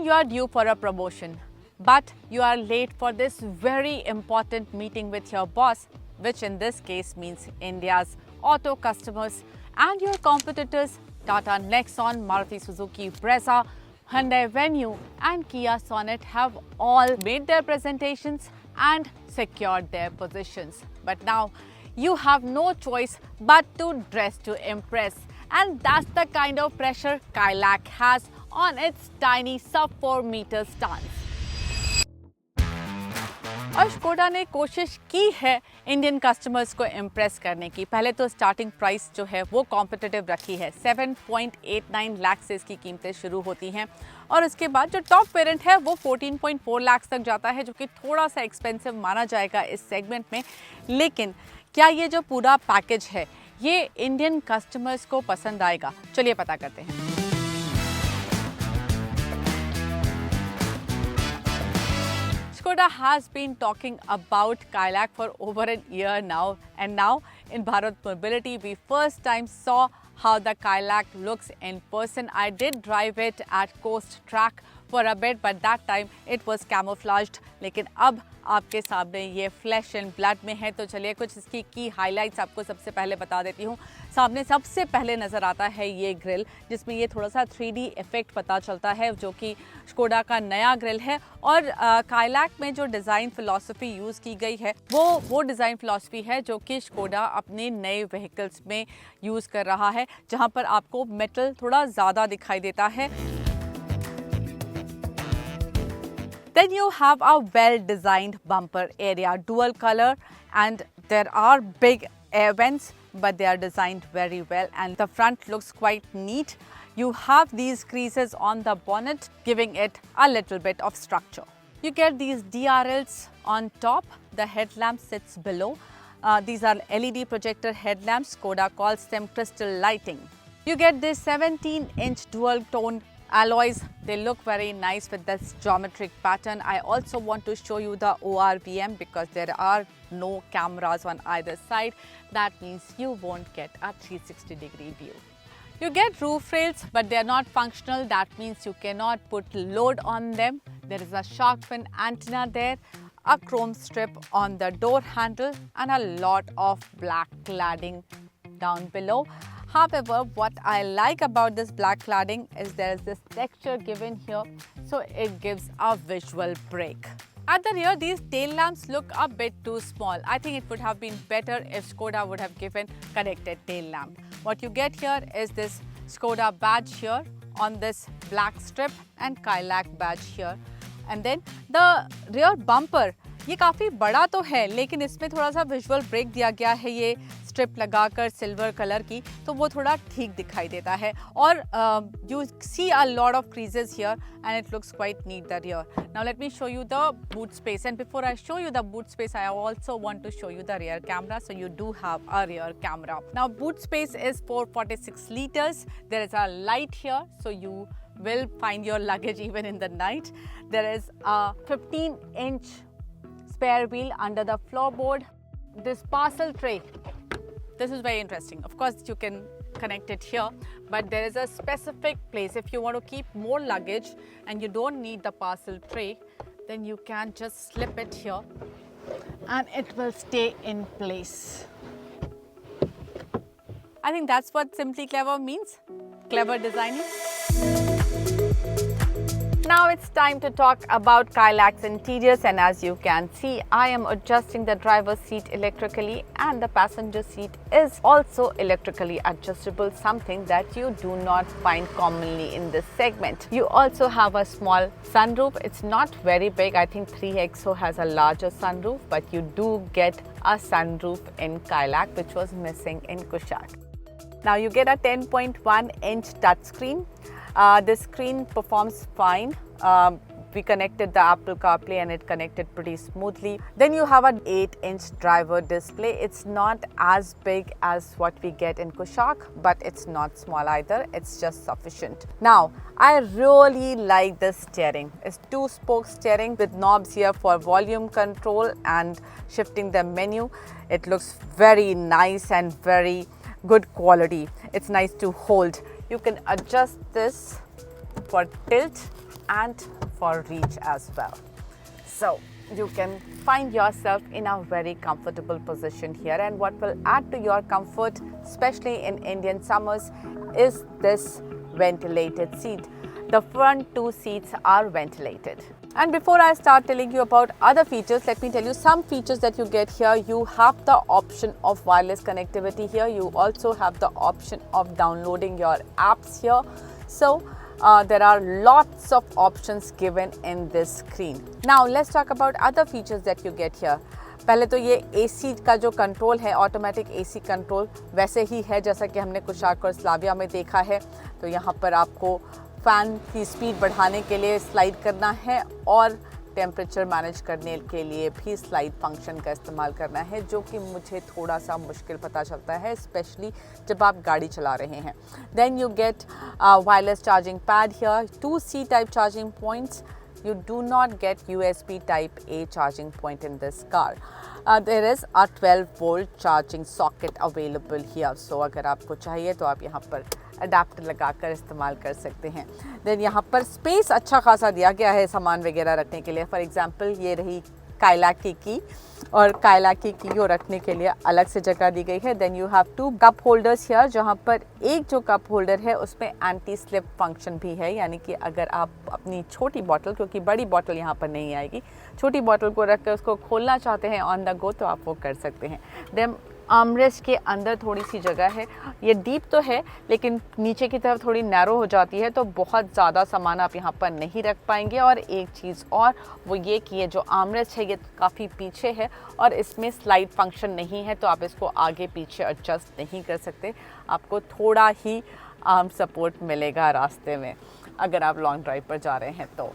you are due for a promotion, but you are late for this very important meeting with your boss, which in this case means India's auto customers and your competitors Tata Nexon, Maruti Suzuki Brezza, Hyundai Venue and Kia Sonet have all made their presentations and secured their positions. But now you have no choice but to dress to impress, and that's the kind of pressure Kailack has on its tiny sub-4 meter stance. और Skoda ने कोशिश की है Indian customers को impress करने की। पहले तो स्टार्टिंग प्राइस जो है वो कॉम्पिटिटिव रखी है, 7.89 लाख से इसकी कीमतें शुरू होती हैं और उसके बाद जो टॉप वेरिएंट है वो 14.4 लाख तक जाता है, जो कि थोड़ा सा एक्सपेंसिव माना जाएगा इस सेगमेंट में। लेकिन क्या ये जो पूरा पैकेज है ये इंडियन कस्टमर्स को पसंद आएगा? चलिए पता करते हैं। Skoda has been talking about Kailack for over a year now, and now in Bharat Mobility we first time saw how the Kailack looks in person. I did drive it at Coast Track for a bit, but that time it was camouflaged. लेकिन अब आपके सामने ये flash and blood में है। तो चलिए कुछ इसकी की हाइलाइट्स आपको सबसे पहले बता देती हूँ। सामने सबसे पहले नज़र आता है ये ग्रिल, जिसमें ये थोड़ा सा 3D इफेक्ट पता चलता है, जो कि स्कोडा का नया ग्रिल है। और काइलैक में जो डिज़ाइन फ़िलॉसफी यूज़ की गई है वो डिज़ाइन फ़िलॉसफी है जो कि स्कोडा अपने नए व्हीकल्स में यूज़ कर रहा है, जहाँ पर आपको मेटल थोड़ा ज़्यादा दिखाई देता है। Then you have a well-designed bumper area, dual color, and there are big air vents, but they are designed very well, and the front looks quite neat. You have these creases on the bonnet, giving it a little bit of structure. You get these DRLs on top. The headlamp sits below. These are LED projector headlamps. Skoda calls them crystal lighting. You get this 17-inch dual-tone alloys. They look very nice with this geometric pattern. I also want to show you the ORVM because there are no cameras on either side. That means you won't get a 360-degree view. You get roof rails, but they are not functional. That means you cannot put load on them. There is a shark fin antenna there, a chrome strip on the door handle, and a lot of black cladding down below. However, what I like about this black cladding is there is this texture given here, so it gives a visual break. At the rear, these tail lamps look a bit too small. I think it would have been better if Skoda would have given connected tail lamp. What you get here is this Skoda badge here on this black strip and Kailack badge here. And then the rear bumper, ये काफ़ी बड़ा तो है, लेकिन इसमें थोड़ा सा visual break दिया गया है ये स्ट्रिप लगाकर सिल्वर कलर की, तो वो थोड़ा ठीक दिखाई देता है। और you see a lot of creases here and it looks quite neat the rear. Now let me show you the boot space, and before I show you the boot space, I also want to show you the rear camera. So you do have a rear camera. Now boot space is 446 liters. There is a light here, so you will find your luggage even in the night. There is a 15-inch spare wheel under the floorboard. This parcel tray, this is very interesting. Of course, you can connect it here, but there is a specific place. If you want to keep more luggage and you don't need the parcel tray, then you can just slip it here and it will stay in place. I think that's what Simply Clever means. Clever designing. Now it's time to talk about Kailack's interiors, and as you can see, I am adjusting the driver's seat electrically and the passenger seat is also electrically adjustable, something that you do not find commonly in this segment. You also have a small sunroof. It's not very big. I think 3XO has a larger sunroof, but you do get a sunroof in Kailack, which was missing in Kushaq. Now you get a 10.1-inch touchscreen. This screen performs fine. We connected the Apple CarPlay and it connected pretty smoothly. Then you have an 8-inch driver display. It's not as big as what we get in Kushaq, but it's not small either. It's just sufficient. Now, I really like the steering. It's 2-spoke steering with knobs here for volume control and shifting the menu. It looks very nice and very good quality. It's nice to hold. You can adjust this for tilt and for reach as well. So you can find yourself in a very comfortable position here, and what will add to your comfort, especially in Indian summers, is this ventilated seat. The front two seats are ventilated. And before I start telling you about other features, let me tell you some features that you get here. You have the option of wireless connectivity here. You also have the option of downloading your apps here. So there are lots of options given in this screen. Now let's talk about other features that you get here. पहले तो ये AC का जो control है, automatic AC control वैसे ही है जैसा कि हमने कुशाक और स्लाविया में देखा है. तो यहाँ पर आपको फ़ैन की स्पीड बढ़ाने के लिए स्लाइड करना है और टेम्परेचर मैनेज करने के लिए भी स्लाइड फंक्शन का इस्तेमाल करना है, जो कि मुझे थोड़ा सा मुश्किल पता चलता है, स्पेशली जब आप गाड़ी चला रहे हैं. Then you get wireless charging pad here, 2C type charging points. You do not get USB type A charging point in this car. There is a 12 volt charging socket available here. So अगर आपको चाहिए तो आप यहाँ पर adapter लगाकर इस्तेमाल कर सकते हैं. Then यहाँ पर स्पेस अच्छा खासा दिया गया है सामान वगैरह रखने के लिए. फॉर एग्जाम्पल ये रही काइलैक की और काइलैक की को रखने के लिए अलग से जगह दी गई है. Then you have 2 cup holders here, जहाँ पर एक जो कप होल्डर है उसमें एंटी स्लिप फंक्शन भी है, यानी कि अगर आप अपनी छोटी बॉटल, क्योंकि बड़ी बॉटल यहाँ पर नहीं आएगी, छोटी बॉटल को रख कर उसको खोलना चाहते हैं ऑन द गो तो आप वो कर सकते हैं. देन आर्मरेस्ट के अंदर थोड़ी सी जगह है. ये डीप तो है लेकिन नीचे की तरफ थोड़ी नैरो हो जाती है, तो बहुत ज़्यादा सामान आप यहाँ पर नहीं रख पाएंगे. और एक चीज़ और वो ये कि ये जो आर्मरेस्ट है ये काफ़ी पीछे है और इसमें स्लाइड फंक्शन नहीं है, तो आप इसको आगे पीछे एडजस्ट नहीं कर सकते. आपको थोड़ा ही आर्म सपोर्ट मिलेगा रास्ते में अगर आप लॉन्ग ड्राइव पर जा रहे हैं तो.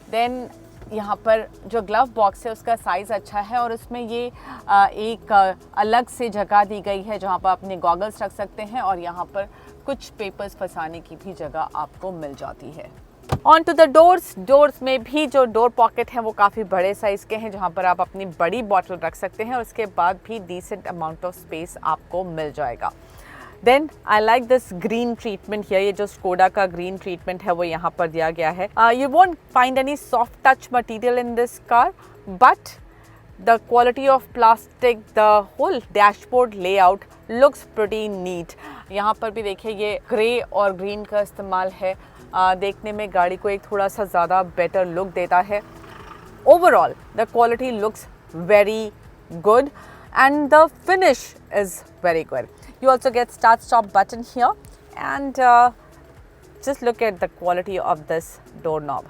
देन यहाँ पर जो ग्लव बॉक्स है उसका साइज़ अच्छा है और उसमें ये एक अलग से जगह दी gई है जहाँ पर अपने गॉगल्स रख सकते हैं और यहाँ पर कुछ पेपर्स फंसाने की भी जगह आपको मिल जाती है. ऑन टू द डोर्स में भी जो डोर पॉकेट हैं वो काफ़ी बड़े साइज़ के हैं, जहाँ पर आप अपनी बड़ी बॉटल रख सकते हैं और उसके बाद भी डिसेंट अमाउंट ऑफ स्पेस आपको मिल जाएगा. Then I like this green treatment here. ये जो स्कोडा का ग्रीन ट्रीटमेंट है वो यहाँ पर दिया गया है. You won't find any soft touch material in this car, but the quality of plastic, the whole dashboard layout looks pretty neat. यहाँ पर भी देखिए ये ग्रे और ग्रीन का इस्तेमाल है, देखने में गाड़ी को एक थोड़ा सा ज़्यादा बेटर लुक देता है. Overall the quality looks very good and the finish is very good. You also get start stop button here, and just look at the quality of this doorknob.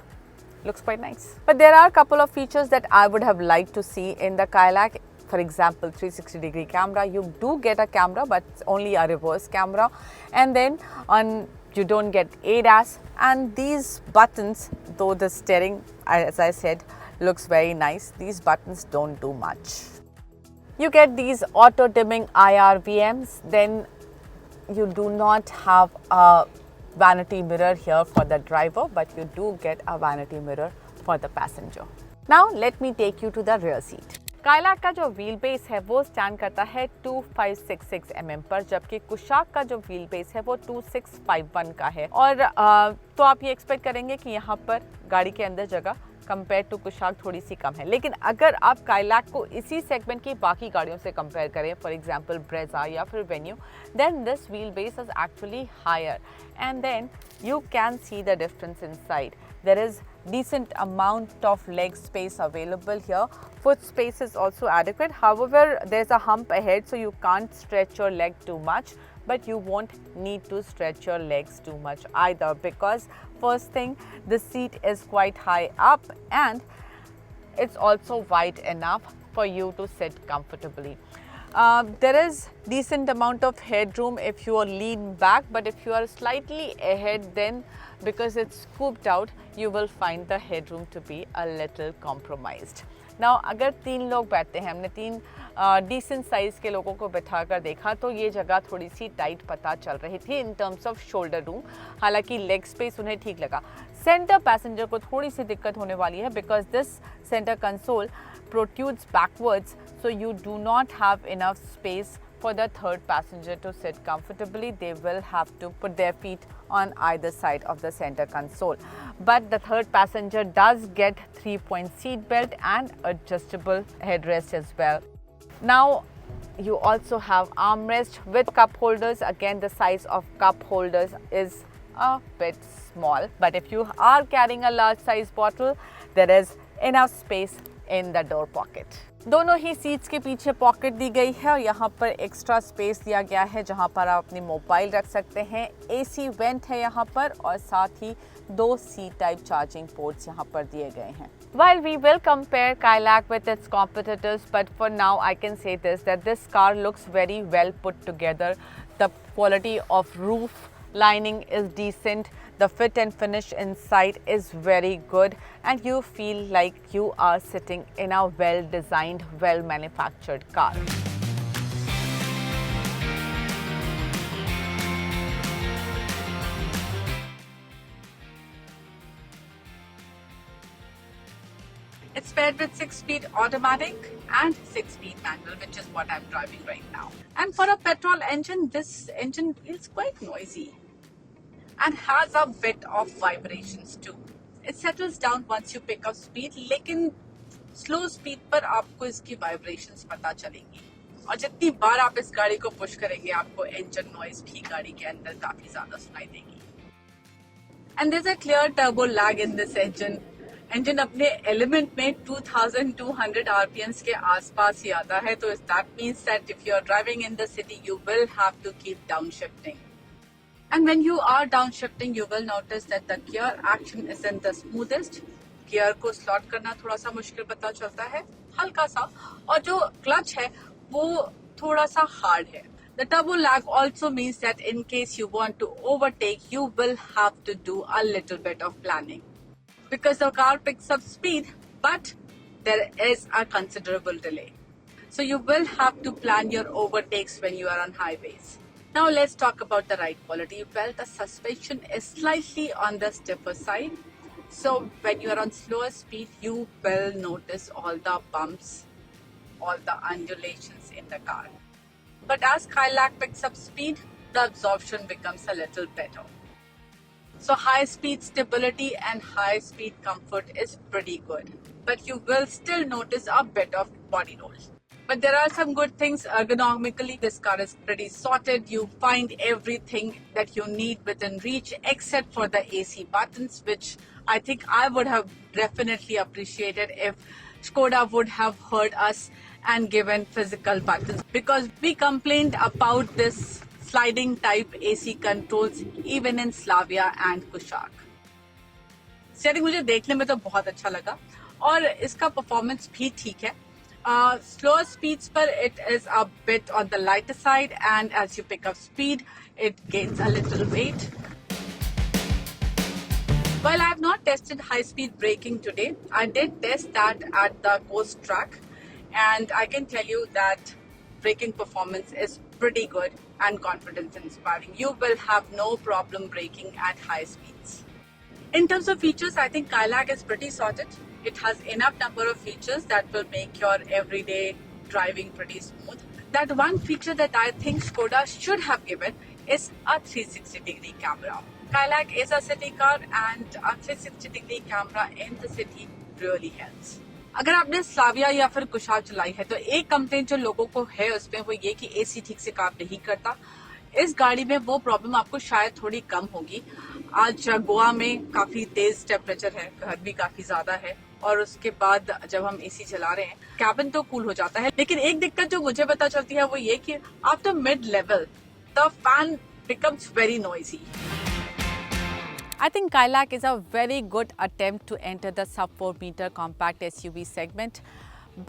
Looks quite nice. But there are a couple of features that I would have liked to see in the Kailak. For example, 360-degree camera. You do get a camera, but it's only a reverse camera. And then you don't get ADAS. And these buttons, though the steering, as I said, looks very nice, these buttons don't do much. You get these auto dimming IRVMs. Then you do not have a vanity mirror here for the driver, but you do get a vanity mirror for the passenger. Now let me take you to the rear seat. Kylaq का जो wheel base है वो stand करता है 2566 mm पर, जबकि कुशाक का जो व्हील बेस है वो 2651 का है. और तो आप ये एक्सपेक्ट करेंगे कि यहाँ पर गाड़ी के अंदर जगह कंपेयर टू कुशाक थोड़ी सी कम है. लेकिन अगर आप काइलैक को इसी सेगमेंट की बाकी गाड़ियों से कंपेयर करें, फॉर एग्जांपल ब्रेजा या फिर Venue, then this wheel base is actually higher and then you can see the difference inside. There is decent amount of leg space available here. Foot space is also adequate. However, there's a hump ahead, so you can't stretch your leg too much, but you won't need to stretch your legs too much either, because first thing, the seat is quite high up and it's also wide enough for you to sit comfortably. There is decent amount of headroom if you are lean back, but if you are slightly ahead, then because it's scooped out, you will find the headroom to be a little compromised. Now, अगर 3 लोग बैठते हैं, हमने 3 decent size के लोगों को बैठा कर देखा तो ये जगह थोड़ी सी टाइट पता चल रही थी in terms off shoulder room. हालांकि लेग स्पेस उन्हें ठीक लगा. सेंटर पैसेंजर को थोड़ी सी दिक्कत होने वाली है because this centre console protrudes backwards, so you do not have enough space for the third passenger to sit comfortably, they will have to put their feet on either side of the center console. But the third passenger does get 3-point seat belt and adjustable headrest as well. Now, you also have armrest with cup holders. Again, the size of cup holders is a bit small, but if you are carrying a large size bottle, there is enough space in the door pocket. दोनों ही seats के पीछे pocket दी गई है और यहाँ पर extra space दिया गया है जहाँ पर आप अपनी मोबाइल रख सकते हैं. एसी वेंट है यहाँ पर और साथ ही 2 सी टाइप चार्जिंग पोर्ट्स यहाँ पर दिए गए हैं. While we will compare Kailak with its competitors, but for now I can say this, that this car looks very well put together. The quality of roof lining is decent, the fit and finish inside is very good, and you feel like you are sitting in a well designed, well manufactured car. It's paired with 6-speed automatic and 6-speed manual, which is what I'm driving right now. And for a petrol engine, this engine is quite noisy and has a bit of vibrations too. It settles down once you pick up speed, लेकिन slow speed पर आपको इसकी vibrations पता चलेंगी. और जितनी बार आप इस गाड़ी को push करेंगे, आपको engine noise भी गाड़ी के अंदर काफी ज़्यादा सुनाई देगी. And there's a clear turbo lag in this engine. Engine अपने एलिमेंट में 2200 RPMs के आसपास ही आता है, तो that means that if you are driving in the city, you will have to keep downshifting. And when you are downshifting, you will notice that the gear action isn't the smoothest. Gear को slot करना थोड़ा सा मुश्किल पता चलता है, हल्का सा, और जो क्लच है वो थोड़ा सा हार्ड है. The turbo lag also means that in case you want to overtake, you will have to do a little bit of planning. Because the car picks up speed, but there is a considerable delay. So you will have to plan your overtakes when you are on highways. Now let's talk about the ride quality. Well, the suspension is slightly on the stiffer side. So when you are on slower speed, you will notice all the bumps, all the undulations in the car. But as Kailak picks up speed, the absorption becomes a little better. So high speed stability and high speed comfort is pretty good. But you will still notice a bit of body roll. But there are some good things ergonomically. This car is pretty sorted. You find everything that you need within reach except for the AC buttons, which I think I would have definitely appreciated if Skoda would have heard us and given physical buttons, because we complained about this sliding type AC controls even in Slavia and Kushaq. Steering मुझे देखने में तो बहुत अच्छा लगा और इसका performance भी ठीक है. Slower speeds पर it is a bit on the lighter side, and as you pick up speed, it gains a little weight. While I have not tested high-speed braking today, I did test that at the coast track, and I can tell you that braking performance is pretty good and confidence inspiring. You will have no problem braking at high speeds. In terms of features, I think Kailak is pretty sorted. It has enough number of features that will make your everyday driving pretty smooth. That one feature that I think Skoda should have given is a 360-degree camera. Kailak is a city car, and a 360-degree camera in the city really helps. अगर आपने Slavia या फिर कुशाक चलाई है तो एक complaint जो लोगों को है उसमें वो ये कि एसी ठीक से काम नहीं करता. इस गाड़ी में वो प्रॉब्लम आपको शायद थोड़ी कम होगी. आज गोवा में काफी तेज टेम्परेचर है, गर्मी काफी ज्यादा है, और उसके बाद जब हम एसी चला रहे हैं कैबिन तो कूल हो जाता है. लेकिन एक दिक्कत जो मुझे पता चलती है वो ये कि after mid level the fan becomes very noisy. I think Kailak is a very good attempt to enter the sub 4 meter compact SUV segment.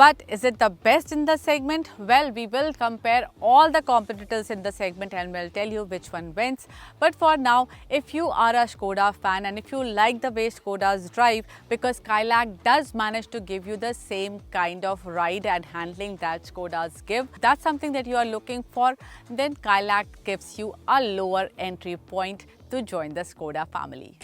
But is it the best in the segment? Well, we will compare all the competitors in the segment and we'll tell you which one wins. But for now, if you are a Skoda fan and if you like the way Skodas drive, because Kailak does manage to give you the same kind of ride and handling that Skodas give, that's something that you are looking for, then Kailak gives you a lower entry point to join the Skoda family.